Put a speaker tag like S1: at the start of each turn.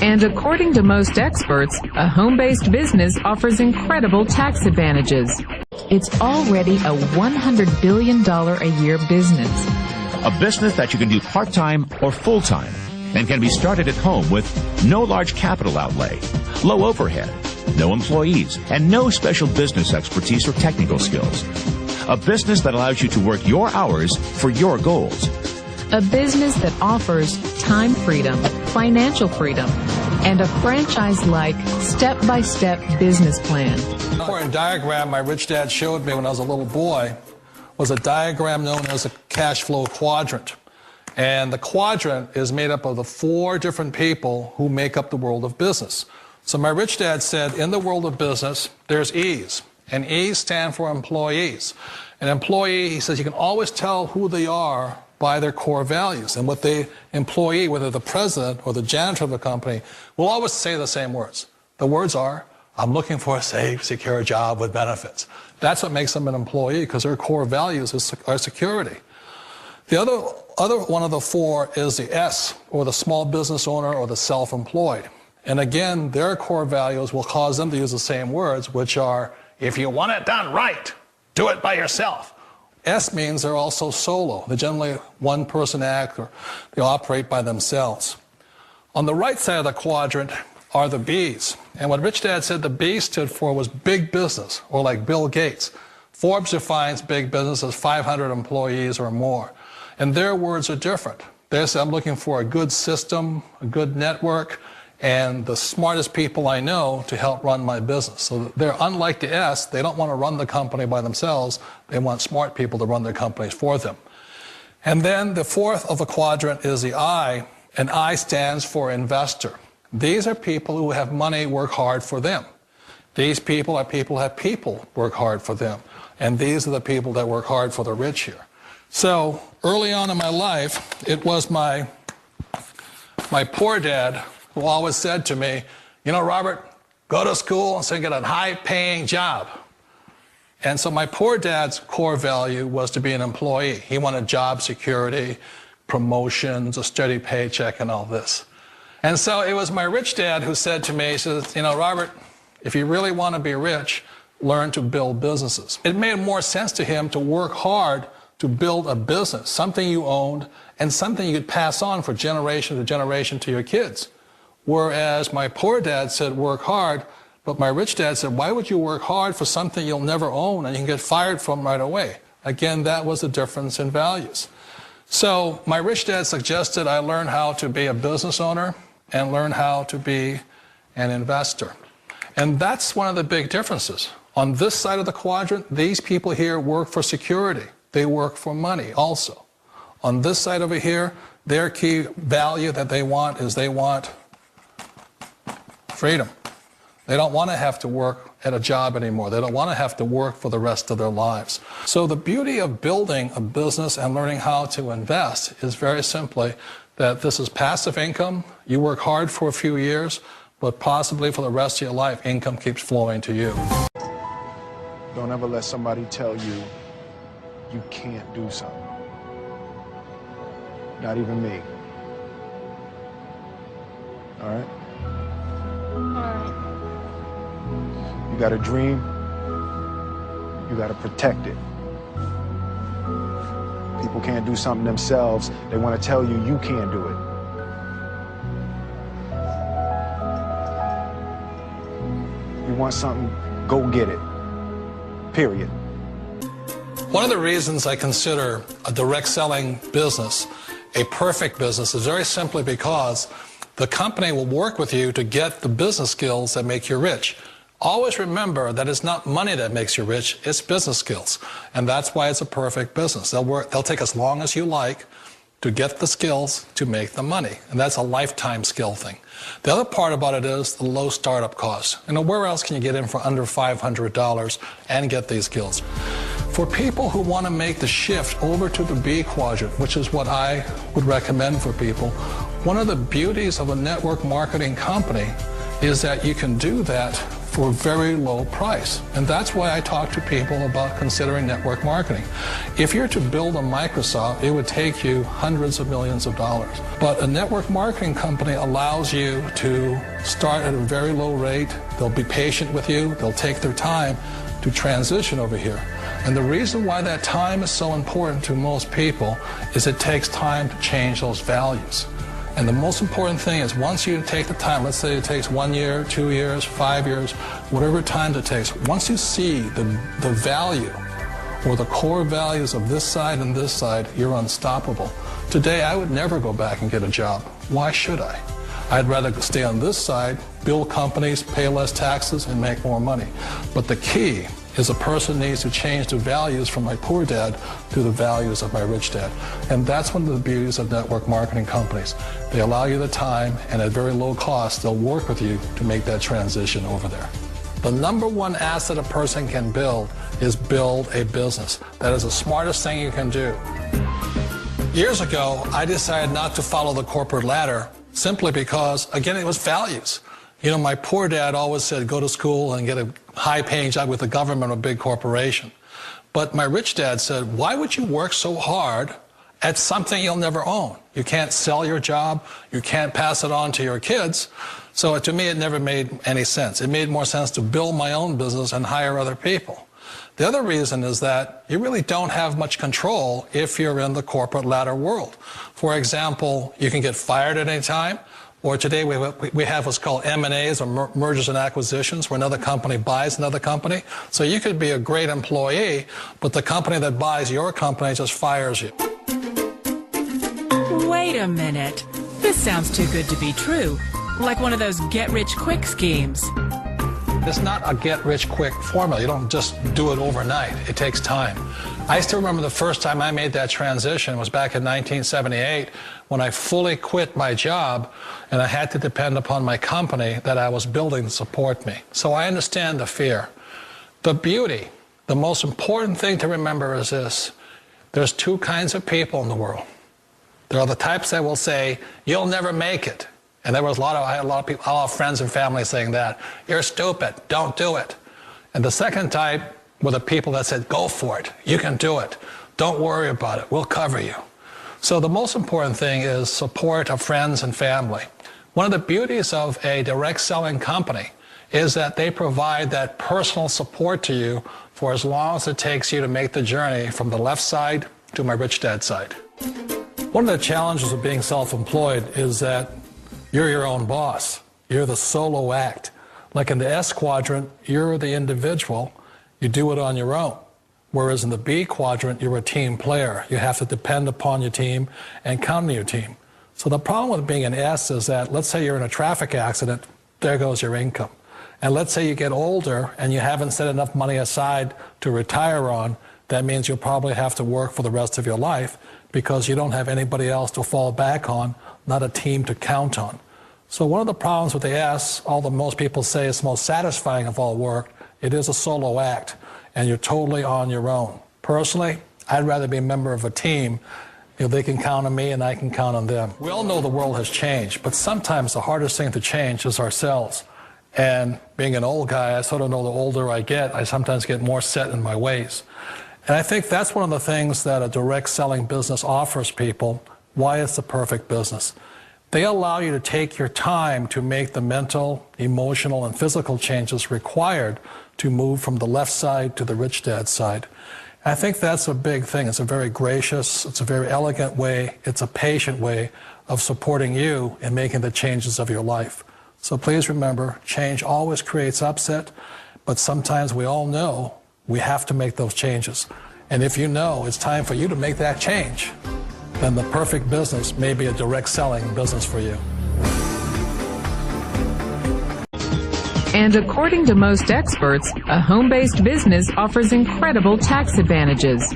S1: And according to most experts, a home-based business offers incredible tax advantages. It's already a $100 billion a year business.
S2: A business that you can do part-time or full-time and can be started at home with no large capital outlay, low overhead, no employees, and no special business expertise or technical skills. A business that allows you to work your hours for your goals.
S1: A business that offers time freedom, financial freedom, and a franchise-like, step-by-step business plan.
S3: The important diagram my rich dad showed me when I was a little boy was a diagram known as a cash flow quadrant. And the quadrant is made up of the 4 different people who make up the world of business. So my rich dad said, in the world of business, there's E's. And E's stand for employees. An employee, he says, you can always tell who they are by their core values. And what the employee, whether the president or the janitor of the company, will always say the same words. The words are, I'm looking for a safe, secure job with benefits. That's what makes them an employee, because their core values are security. The other one of the 4 is the S, or the small business owner or the self-employed. And again, their core values will cause them to use the same words, which are, if you want it done right, do it by yourself. S means they're also solo. They're generally one-person act, or they operate by themselves. On the right side of the quadrant are the B's. And what Rich Dad said the B stood for was big business, or like Bill Gates. Forbes defines big business as 500 employees or more. And their words are different. They say, I'm looking for a good system, a good network, and the smartest people I know to help run my business. So they're unlike the S. They don't want to run the company by themselves. They want smart people to run their companies for them. And then the 4th of the quadrant is the I, and I stands for investor. These are people who have money work hard for them. These people are people who have people work hard for them. And these are the people that work hard for the rich here. So early on in my life, it was my poor dad who always said to me, you know, Robert, go to school and so get a high-paying job. And so my poor dad's core value was to be an employee. He wanted job security, promotions, a steady paycheck, and all this. And so it was my rich dad who said to me, he says, you know, Robert, if you really want to be rich, learn to build businesses. It made more sense to him to work hard to build a business, something you owned, and something you could pass on for generation to generation to your kids. Whereas my poor dad said, work hard, but my rich dad said, why would you work hard for something you'll never own and you can get fired from right away? Again, that was the difference in values. So my rich dad suggested I learn how to be a business owner and learn how to be an investor. And that's one of the big differences. On this side of the quadrant, these people here work for security. They work for money also. On this side over here, their key value that they want is they want freedom. They don't want to have to work at a job anymore. They don't want to have to work for the rest of their lives. So the beauty of building a business and learning how to invest is very simply that this is passive income. You work hard for a few years, but possibly for the rest of your life, income keeps flowing to you.
S4: Don't ever let somebody tell you you can't do something. Not even me. All right? You got a dream, you got to protect it. People can't do something themselves. They want to tell you you can't do it. You want something, go get it. Period.
S3: One of the reasons I consider a direct selling business a perfect business is very simply because the company will work with you to get the business skills that make you rich. Always remember that it's not money that makes you rich, it's business skills. And that's why it's a perfect business. They'll take as long as you like to get the skills to make the money. And that's a lifetime skill thing. The other part about it is the low startup cost. You know, where else can you get in for under $500 and get these skills? For people who want to make the shift over to the B quadrant, which is what I would recommend for people, one of the beauties of a network marketing company is that you can do that for a very low price. And that's why I talk to people about considering network marketing. If you're to build a Microsoft, it would take you hundreds of millions of dollars. But a network marketing company allows you to start at a very low rate. They'll be patient with you. They'll take their time to transition over here. And the reason why that time is so important to most people is it takes time to change those values. And the most important thing is once you take the time, let's say it takes 1 year, 2 years, 5 years, whatever time it takes, once you see the value or the core values of this side and this side, you're unstoppable. Today, I would never go back and get a job. Why should I? I'd rather stay on this side, build companies, pay less taxes, and make more money. But the key is a person needs to change the values from my poor dad to the values of my rich dad. And that's one of the beauties of network marketing companies. They allow you the time, and at very low cost, they'll work with you to make that transition over there. The number one asset a person can build is build a business. That is the smartest thing you can do. Years ago, I decided not to follow the corporate ladder simply because, again, it was values. You know, my poor dad always said, go to school and get a high-paying job with the government or a big corporation. But my rich dad said, why would you work so hard at something you'll never own? You can't sell your job. You can't pass it on to your kids. So to me, it never made any sense. It made more sense to build my own business and hire other people. The other reason is that you really don't have much control if you're in the corporate ladder world. For example, you can get fired at any time. Or today we have what's called M&As, or mergers and acquisitions, where another company buys another company. So you could be a great employee, but the company that buys your company just fires you.
S5: Wait a minute. This sounds too good to be true. Like one of those get-rich-quick schemes.
S3: It's not a get-rich-quick formula. You don't just do it overnight. It takes time. I still remember the first time I made that transition was back in 1978 when I fully quit my job and I had to depend upon my company that I was building to support me. So I understand the fear. The beauty, the most important thing to remember is this. There's two kinds of people in the world. There are the types that will say, you'll never make it. And there was I had a lot of people, a lot of friends and family saying that. You're stupid, don't do it. And the second type were the people that said, go for it, you can do it. Don't worry about it, we'll cover you. So the most important thing is support of friends and family. One of the beauties of a direct selling company is that they provide that personal support to you for as long as it takes you to make the journey from the left side to my rich dad side. One of the challenges of being self-employed is that you're your own boss. You're the solo act. Like in the S quadrant, you're the individual. You do it on your own. Whereas in the B quadrant, you're a team player. You have to depend upon your team and count on your team. So the problem with being an S is that, let's say you're in a traffic accident, there goes your income. And let's say you get older and you haven't set enough money aside to retire on, that means you'll probably have to work for the rest of your life because you don't have anybody else to fall back on, not a team to count on. So one of the problems with the S, although most people say it's the most satisfying of all work, it is a solo act, and you're totally on your own. Personally, I'd rather be a member of a team. You know, they can count on me and I can count on them. We all know the world has changed, but sometimes the hardest thing to change is ourselves. And being an old guy, I sort of know the older I get, I sometimes get more set in my ways. And I think that's one of the things that a direct selling business offers people, why it's the perfect business. They allow you to take your time to make the mental, emotional, and physical changes required to move from the left side to the rich dad side. I think that's a big thing. It's a very gracious, it's a very elegant way, it's a patient way of supporting you in making the changes of your life. So please remember, change always creates upset, but sometimes we all know we have to make those changes. And if you know it's time for you to make that change, then the perfect business may be a direct selling business for you.
S1: And according to most experts, a home-based business offers incredible tax advantages.